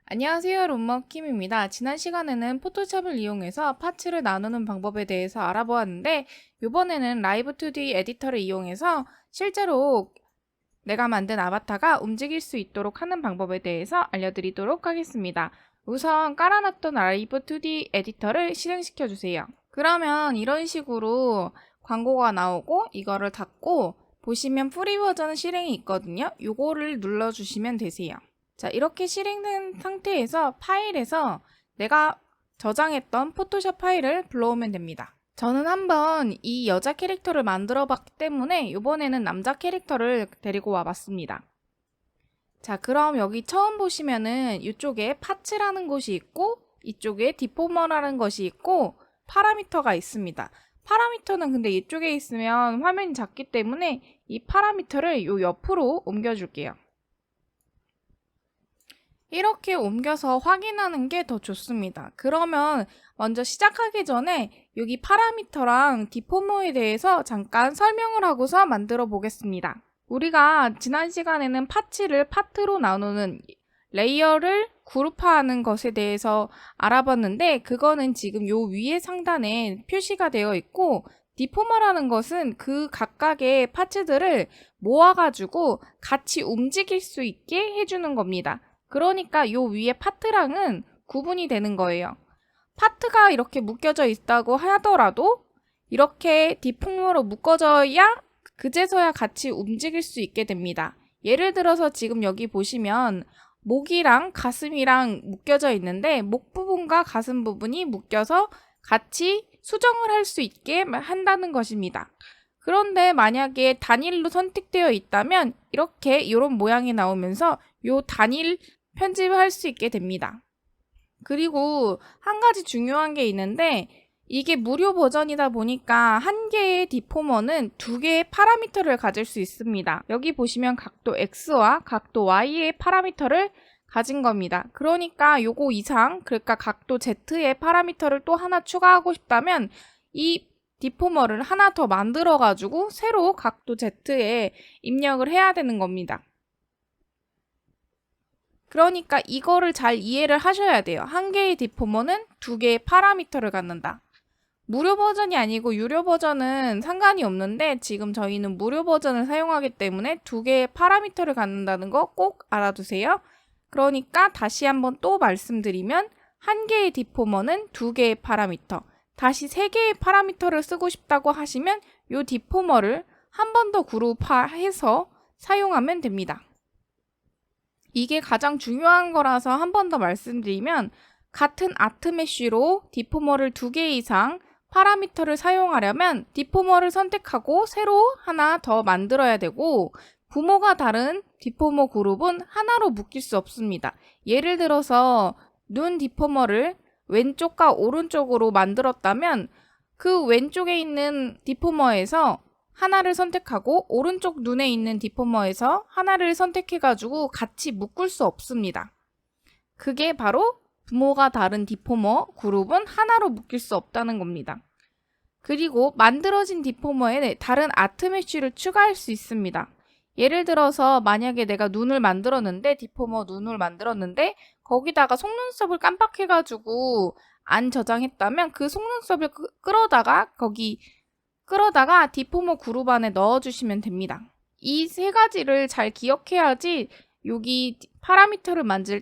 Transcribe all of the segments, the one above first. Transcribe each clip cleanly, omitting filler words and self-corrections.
안녕하세요, 롬머킴입니다. 지난 시간에는 포토샵을 이용해서 파츠를 나누는 방법에 대해서 알아보았는데 이번에는 라이브 2D 에디터를 이용해서 실제로 내가 만든 아바타가 움직일 수 있도록 하는 방법에 대해서 알려드리도록 하겠습니다. 우선 깔아놨던 라이브 2D 에디터를 실행시켜 주세요. 그러면 이런 식으로 광고가 나오고 이거를 닫고 보시면 프리 버전 실행이 있거든요. 요거를 눌러주시면 되세요. 자, 이렇게 실행된 상태에서 파일에서 내가 저장했던 포토샵 파일을 불러오면 됩니다. 저는 한번 이 여자 캐릭터를 만들어 봤기 때문에 이번에는 남자 캐릭터를 데리고 와봤습니다. 자, 그럼 여기 처음 보시면은 이쪽에 파츠라는 곳이 있고 이쪽에 디포머라는 것이 있고 파라미터가 있습니다. 파라미터는 근데 이쪽에 있으면 화면이 작기 때문에 이 파라미터를 요 옆으로 옮겨줄게요. 이렇게 옮겨서 확인하는 게 더 좋습니다. 그러면 먼저 시작하기 전에 여기 파라미터랑 디포머에 대해서 잠깐 설명을 하고서 만들어 보겠습니다. 우리가 지난 시간에는 파츠를 파트로 나누는 레이어를 그룹화하는 것에 대해서 알아봤는데 그거는 지금 요 위에 상단에 표시가 되어 있고 디포머라는 것은 그 각각의 파츠들을 모아가지고 같이 움직일 수 있게 해주는 겁니다. 그러니까 요 위에 파트랑은 구분이 되는 거예요. 파트가 이렇게 묶여져 있다고 하더라도 이렇게 디포머로 묶어져야 그제서야 같이 움직일 수 있게 됩니다. 예를 들어서 지금 여기 보시면 목이랑 가슴이랑 묶여져 있는데 목 부분과 가슴 부분이 묶여서 같이 수정을 할 수 있게 한다는 것입니다. 그런데 만약에 단일로 선택되어 있다면 이렇게 이런 모양이 나오면서 요 단일 편집을 할 수 있게 됩니다. 그리고 한 가지 중요한 게 있는데 이게 무료 버전이다 보니까 한 개의 디포머는 두 개의 파라미터를 가질 수 있습니다. 여기 보시면 각도 X와 각도 Y의 파라미터를 가진 겁니다. 그러니까 요거 이상, 그러니까 각도 Z의 파라미터를 또 하나 추가하고 싶다면 이 디포머를 하나 더 만들어가지고 새로 각도 Z에 입력을 해야 되는 겁니다. 그러니까 이거를 잘 이해를 하셔야 돼요. 한 개의 디포머는 두 개의 파라미터를 갖는다. 무료 버전이 아니고 유료 버전은 상관이 없는데 지금 저희는 무료 버전을 사용하기 때문에 두 개의 파라미터를 갖는다는 거 꼭 알아두세요. 그러니까 다시 한번 또 말씀드리면 한 개의 디포머는 두 개의 파라미터, 다시 세 개의 파라미터를 쓰고 싶다고 하시면 이 디포머를 한 번 더 그룹화해서 사용하면 됩니다. 이게 가장 중요한 거라서 한 번 더 말씀드리면 같은 아트메쉬로 디포머를 두 개 이상 파라미터를 사용하려면 디포머를 선택하고 새로 하나 더 만들어야 되고 부모가 다른 디포머 그룹은 하나로 묶일 수 없습니다. 예를 들어서 눈 디포머를 왼쪽과 오른쪽으로 만들었다면 그 왼쪽에 있는 디포머에서 하나를 선택하고 오른쪽 눈에 있는 디포머에서 하나를 선택해가지고 같이 묶을 수 없습니다. 그게 바로 부모가 다른 디포머 그룹은 하나로 묶일 수 없다는 겁니다. 그리고 만들어진 디포머에 다른 아트메쉬를 추가할 수 있습니다. 예를 들어서 만약에 내가 눈을 만들었는데 디포머 눈을 만들었는데 거기다가 속눈썹을 깜빡해가지고 안 저장했다면 그 속눈썹을 끌어다가 디포머 그룹 안에 넣어주시면 됩니다. 이 세 가지를 잘 기억해야지 여기 파라미터를 만들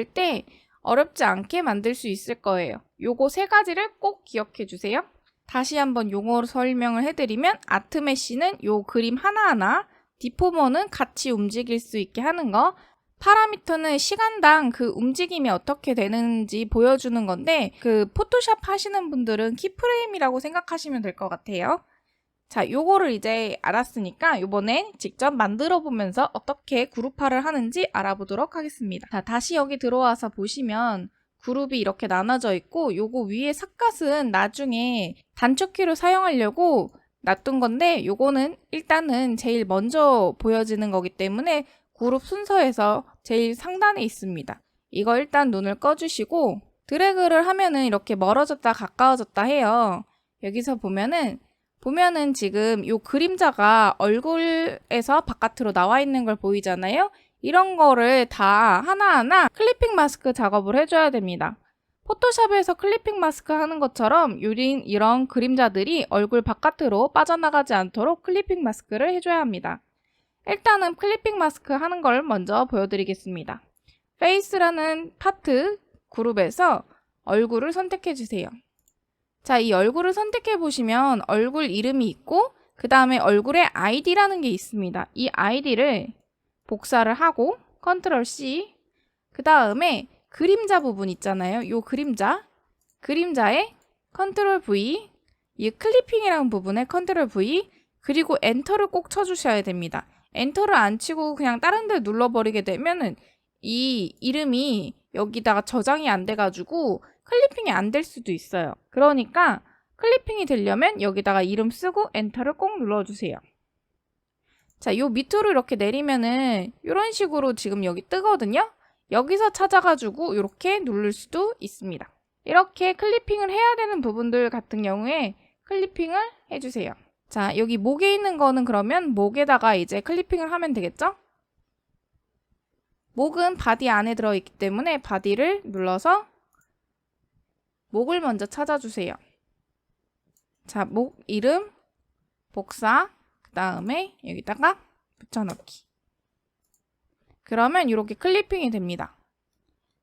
때 어렵지 않게 만들 수 있을 거예요. 요거 세 가지를 꼭 기억해 주세요. 다시 한번 용어로 설명을 해드리면 아트메쉬는 요 그림 하나하나, 디포머는 같이 움직일 수 있게 하는 거, 파라미터는 시간당 그 움직임이 어떻게 되는지 보여주는 건데 그 포토샵 하시는 분들은 키프레임이라고 생각하시면 될 것 같아요. 자, 요거를 이제 알았으니까 이번에 직접 만들어 보면서 어떻게 그룹화를 하는지 알아보도록 하겠습니다. 자, 다시 여기 들어와서 보시면 그룹이 이렇게 나눠져 있고 요거 위에 삿갓은 나중에 단축키로 사용하려고 놔둔 건데 요거는 일단은 제일 먼저 보여지는 거기 때문에 그룹 순서에서 제일 상단에 있습니다. 이거 일단 눈을 꺼주시고 드래그를 하면은 이렇게 멀어졌다 가까워졌다 해요. 여기서 보면은 보면은 지금 요 그림자가 얼굴에서 바깥으로 나와 있는 걸 보이잖아요? 이런 거를 다 하나하나 클리핑 마스크 작업을 해줘야 됩니다. 포토샵에서 클리핑 마스크 하는 것처럼 이런 그림자들이 얼굴 바깥으로 빠져나가지 않도록 클리핑 마스크를 해줘야 합니다. 일단은 클리핑 마스크 하는 걸 먼저 보여드리겠습니다. 페이스라는 파트 그룹에서 얼굴을 선택해 주세요. 자, 이 얼굴을 선택해 보시면 얼굴 이름이 있고 그 다음에 얼굴에 아이디라는 게 있습니다. 이 아이디를 복사를 하고 컨트롤 C 그 다음에 그림자 부분 있잖아요. 요 그림자에 컨트롤 V 이 클리핑이라는 부분에 컨트롤 V 그리고 엔터를 꼭 쳐주셔야 됩니다. 엔터를 안 치고 그냥 다른 데 눌러버리게 되면은 이 이름이 여기다가 저장이 안 돼가지고 클리핑이 안 될 수도 있어요. 그러니까 클리핑이 되려면 여기다가 이름 쓰고 엔터를 꼭 눌러주세요. 자, 요 밑으로 이렇게 내리면은 이런 식으로 지금 여기 뜨거든요. 여기서 찾아가지고 이렇게 누를 수도 있습니다. 이렇게 클리핑을 해야 되는 부분들 같은 경우에 클리핑을 해주세요. 자, 여기 목에 있는 거는 그러면 목에다가 이제 클리핑을 하면 되겠죠? 목은 바디 안에 들어있기 때문에 바디를 눌러서 목을 먼저 찾아주세요. 자, 목 이름, 복사, 그 다음에 여기다가 붙여넣기. 그러면 이렇게 클리핑이 됩니다.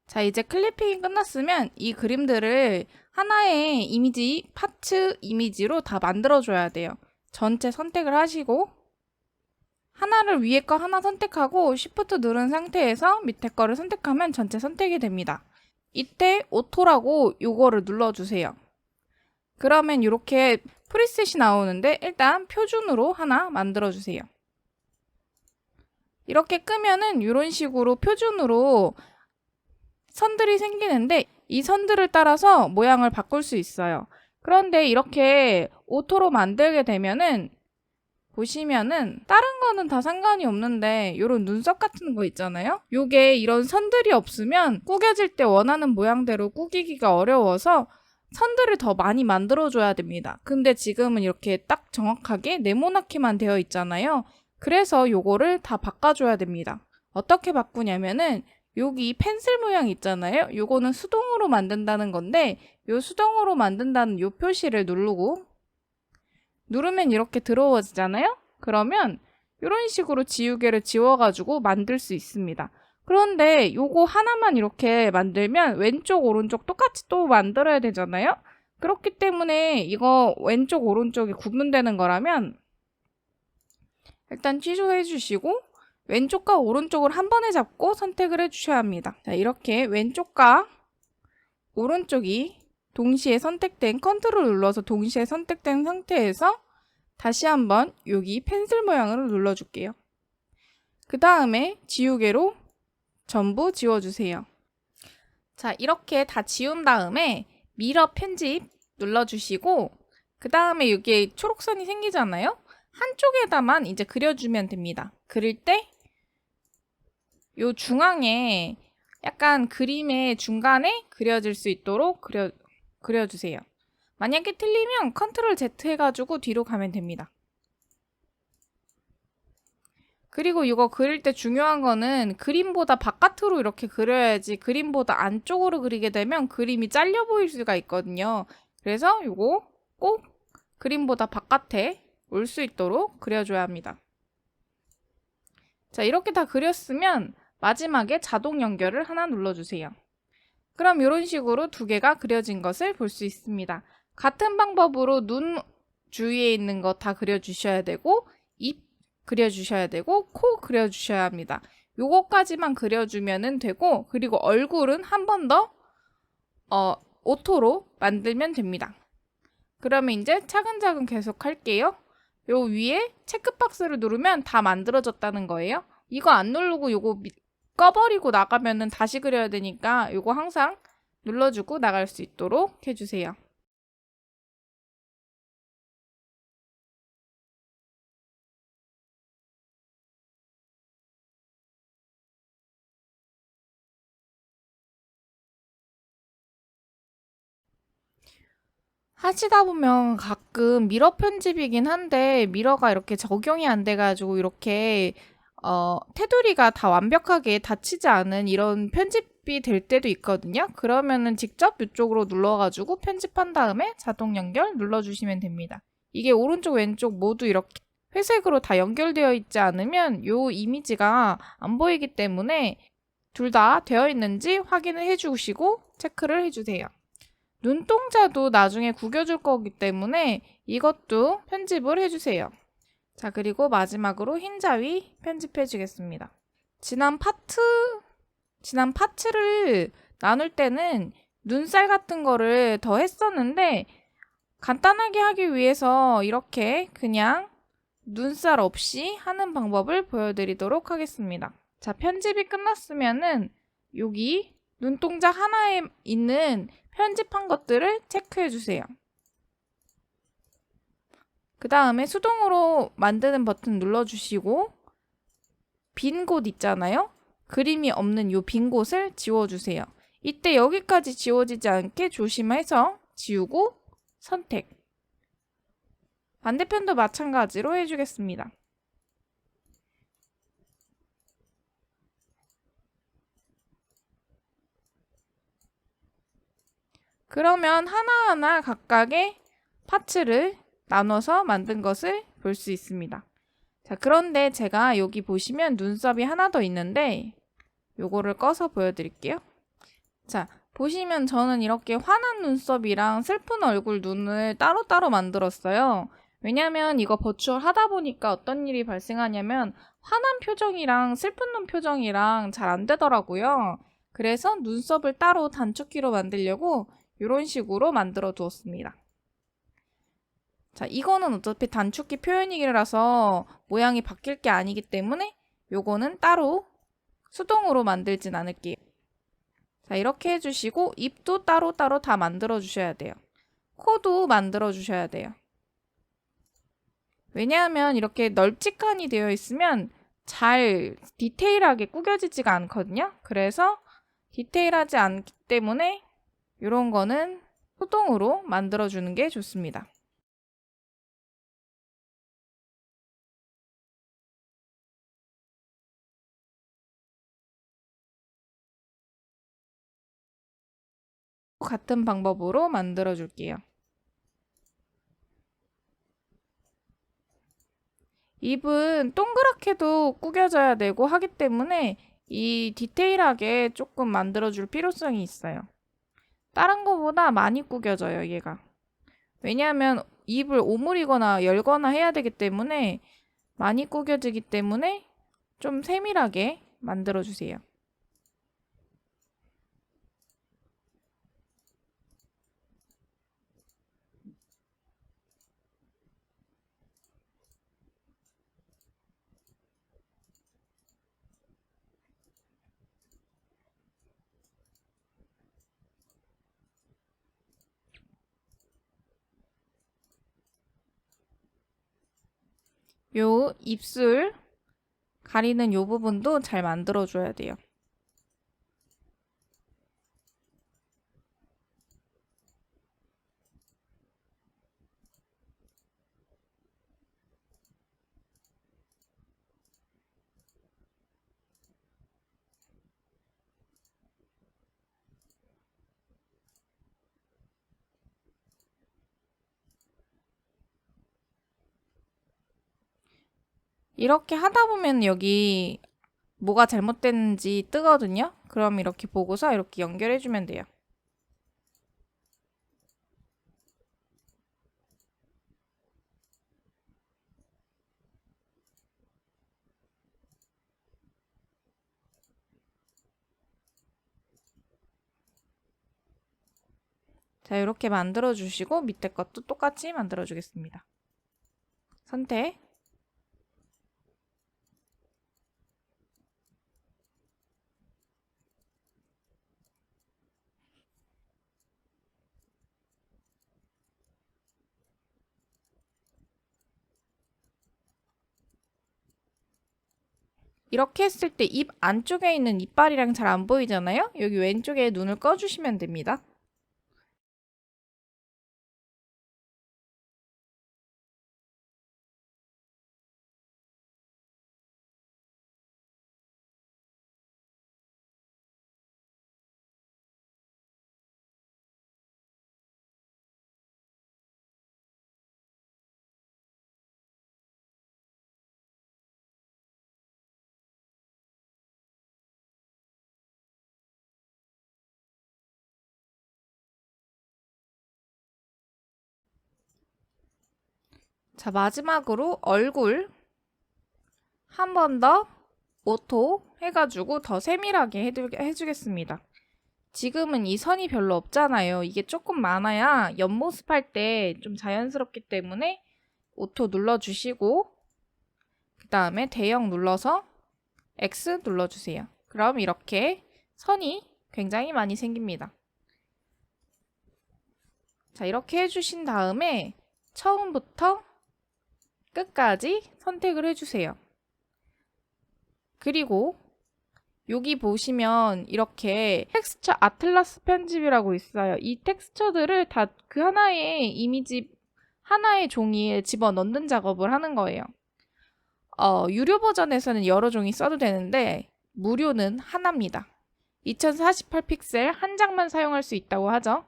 자, 이제 클리핑이 끝났으면 이 그림들을 하나의 이미지, 파츠 이미지로 다 만들어줘야 돼요. 전체 선택을 하시고 하나를 위에 거 하나 선택하고 Shift 누른 상태에서 밑에 거를 선택하면 전체 선택이 됩니다. 이때 오토라고 요거를 눌러주세요. 그러면 이렇게 프리셋이 나오는데 일단 표준으로 하나 만들어주세요. 이렇게 끄면은 이런 식으로 표준으로 선들이 생기는데 이 선들을 따라서 모양을 바꿀 수 있어요. 그런데 이렇게 오토로 만들게 되면은 보시면은 다른 거는 다 상관이 없는데 이런 눈썹 같은 거 있잖아요. 요게 이런 선들이 없으면 구겨질 때 원하는 모양대로 구기기가 어려워서 선들을 더 많이 만들어줘야 됩니다. 근데 지금은 이렇게 딱 정확하게 네모나게만 되어 있잖아요. 그래서 요거를 다 바꿔줘야 됩니다. 어떻게 바꾸냐면은 여기 펜슬 모양 있잖아요. 요거는 수동으로 만든다는 건데 요 수동으로 만든다는 요 표시를 누르면 이렇게 들어오잖아요. 그러면 이런 식으로 지우개를 지워가지고 만들 수 있습니다. 그런데 요거 하나만 이렇게 만들면 왼쪽 오른쪽 똑같이 또 만들어야 되잖아요. 그렇기 때문에 이거 왼쪽 오른쪽이 구분되는 거라면 일단 취소해 주시고 왼쪽과 오른쪽을 한 번에 잡고 선택을 해주셔야 합니다. 자, 이렇게 왼쪽과 오른쪽이 동시에 선택된 컨트롤 눌러서 동시에 선택된 상태에서 다시 한번 여기 펜슬 모양으로 눌러줄게요. 그 다음에 지우개로 전부 지워주세요. 자, 이렇게 다 지운 다음에 미러 편집 눌러주시고 그 다음에 여기에 초록선이 생기잖아요. 한쪽에다만 이제 그려주면 됩니다. 그릴 때 요 중앙에 약간 그림의 중간에 그려질 수 있도록 그려주세요. 만약에 틀리면 컨트롤 Z 해가지고 뒤로 가면 됩니다. 그리고 이거 그릴 때 중요한 거는 그림보다 바깥으로 이렇게 그려야지 그림보다 안쪽으로 그리게 되면 그림이 잘려 보일 수가 있거든요. 그래서 이거 꼭 그림보다 바깥에 올 수 있도록 그려줘야 합니다. 자, 이렇게 다 그렸으면 마지막에 자동 연결을 하나 눌러주세요. 그럼 이런 식으로 두 개가 그려진 것을 볼 수 있습니다. 같은 방법으로 눈 주위에 있는 거 다 그려주셔야 되고 입 그려주셔야 되고 코 그려주셔야 합니다. 요거까지만 그려주면 되고 그리고 얼굴은 한 번 더 오토로 만들면 됩니다. 그러면 이제 차근차근 계속 할게요. 요 위에 체크박스를 누르면 다 만들어졌다는 거예요. 이거 안 누르고 요거 꺼버리고 나가면은 다시 그려야 되니까 요거 항상 눌러주고 나갈 수 있도록 해주세요. 하시다 보면 가끔 미러 편집이긴 한데 미러가 이렇게 적용이 안 돼가지고 이렇게 테두리가 다 완벽하게 닫히지 않은 이런 편집이 될 때도 있거든요. 그러면은 직접 이쪽으로 눌러가지고 편집한 다음에 자동 연결 눌러주시면 됩니다. 이게 오른쪽 왼쪽 모두 이렇게 회색으로 다 연결되어 있지 않으면 이 이미지가 안 보이기 때문에 둘 다 되어 있는지 확인을 해주시고 체크를 해주세요. 눈동자도 나중에 구겨줄 거기 때문에 이것도 편집을 해주세요. 자, 그리고 마지막으로 흰자위 편집해 주겠습니다. 지난 파츠를 나눌 때는 눈살 같은 거를 더 했었는데 간단하게 하기 위해서 이렇게 그냥 눈살 없이 하는 방법을 보여드리도록 하겠습니다. 자, 편집이 끝났으면은 여기 눈동자 하나에 있는 편집한 것들을 체크해 주세요. 그 다음에 수동으로 만드는 버튼 눌러주시고 빈 곳 있잖아요. 그림이 없는 이 빈 곳을 지워주세요. 이때 여기까지 지워지지 않게 조심해서 지우고 선택. 반대편도 마찬가지로 해주겠습니다. 그러면 하나하나 각각의 파츠를 나눠서 만든 것을 볼 수 있습니다. 자, 그런데 제가 여기 보시면 눈썹이 하나 더 있는데 요거를 꺼서 보여드릴게요. 자, 보시면 저는 이렇게 화난 눈썹이랑 슬픈 얼굴 눈을 따로따로 만들었어요. 왜냐면 이거 버추얼 하다 보니까 어떤 일이 발생하냐면 화난 표정이랑 슬픈 눈 표정이랑 잘 안 되더라고요. 그래서 눈썹을 따로 단축키로 만들려고 이런 식으로 만들어 두었습니다. 자, 이거는 어차피 단축키 표현이라서 모양이 바뀔 게 아니기 때문에 요거는 따로 수동으로 만들진 않을게요. 자, 이렇게 해주시고 입도 따로따로 다 만들어 주셔야 돼요. 코도 만들어 주셔야 돼요. 왜냐하면 이렇게 널찍하니 되어 있으면 잘 디테일하게 꾸겨지지가 않거든요. 그래서 디테일하지 않기 때문에 이런 거는 수동으로 만들어 주는 게 좋습니다. 같은 방법으로 만들어 줄게요. 입은 동그랗게도 구겨져야 되고 하기 때문에 이 디테일하게 조금 만들어 줄 필요성이 있어요. 다른 거보다 많이 구겨져요, 얘가. 왜냐하면 입을 오므리거나 열거나 해야 되기 때문에 많이 구겨지기 때문에 좀 세밀하게 만들어 주세요. 요 입술 가리는 요 부분도 잘 만들어 줘야 돼요. 이렇게 하다 보면 여기 뭐가 잘못됐는지 뜨거든요. 그럼 이렇게 보고서 이렇게 연결해 주면 돼요. 자, 이렇게 만들어 주시고 밑에 것도 똑같이 만들어 주겠습니다. 선택. 이렇게 했을 때 입 안쪽에 있는 이빨이랑 잘 안 보이잖아요? 여기 왼쪽에 눈을 꺼주시면 됩니다. 자, 마지막으로 얼굴 한 번 더 오토 해가지고 더 세밀하게 해주겠습니다. 지금은 이 선이 별로 없잖아요. 이게 조금 많아야 옆모습 할 때 좀 자연스럽기 때문에 오토 눌러주시고 그 다음에 대형 눌러서 X 눌러주세요. 그럼 이렇게 선이 굉장히 많이 생깁니다. 자, 이렇게 해주신 다음에 처음부터 끝까지 선택을 해주세요. 그리고 여기 보시면 이렇게 텍스처 아틀라스 편집이라고 있어요. 이 텍스처들을 다 그 하나의 이미지, 하나의 종이에 집어넣는 작업을 하는 거예요. 유료 버전에서는 여러 종이 써도 되는데 무료는 하나입니다. 2048 픽셀 한 장만 사용할 수 있다고 하죠.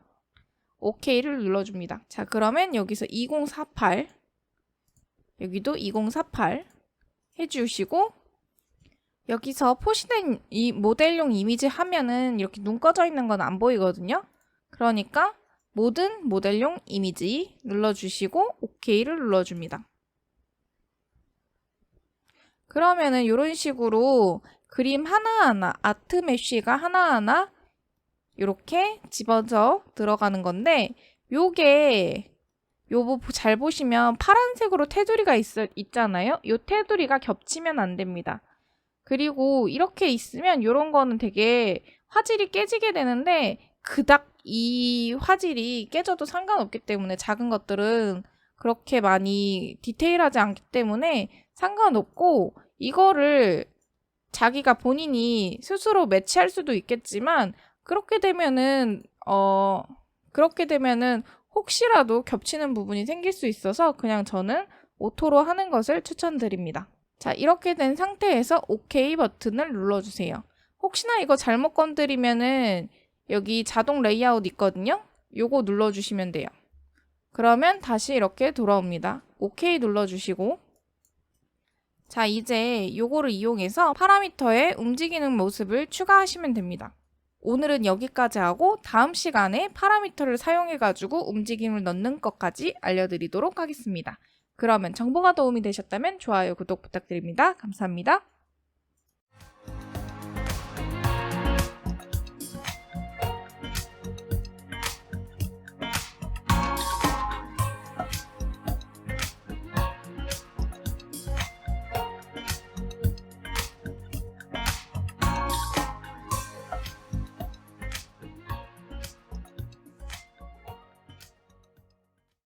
OK를 눌러줍니다. 자, 그러면 여기서 2048 여기도 2048 해주시고 여기서 표시된 이 모델용 이미지 하면은 이렇게 눈 꺼져 있는 건 안 보이거든요. 그러니까 모든 모델용 이미지 눌러주시고 OK를 눌러줍니다. 그러면은 이런 식으로 그림 하나하나, 아트 메쉬가 하나하나 이렇게 집어서 들어가는 건데 요게 요거 잘 보시면 파란색으로 테두리가 있잖아요. 요 테두리가 겹치면 안 됩니다. 그리고 이렇게 있으면 이런 거는 되게 화질이 깨지게 되는데 그닥 이 화질이 깨져도 상관없기 때문에 작은 것들은 그렇게 많이 디테일하지 않기 때문에 상관없고 이거를 자기가 본인이 스스로 매치할 수도 있겠지만 그렇게 되면은 혹시라도 겹치는 부분이 생길 수 있어서 그냥 저는 오토로 하는 것을 추천드립니다. 자, 이렇게 된 상태에서 OK 버튼을 눌러주세요. 혹시나 이거 잘못 건드리면은 여기 자동 레이아웃 있거든요. 요거 눌러주시면 돼요. 그러면 다시 이렇게 돌아옵니다. OK 눌러주시고 자, 이제 요거를 이용해서 파라미터에 움직이는 모습을 추가하시면 됩니다. 오늘은 여기까지 하고 다음 시간에 파라미터를 사용해가지고 움직임을 넣는 것까지 알려드리도록 하겠습니다. 그러면 정보가 도움이 되셨다면 좋아요, 구독 부탁드립니다. 감사합니다.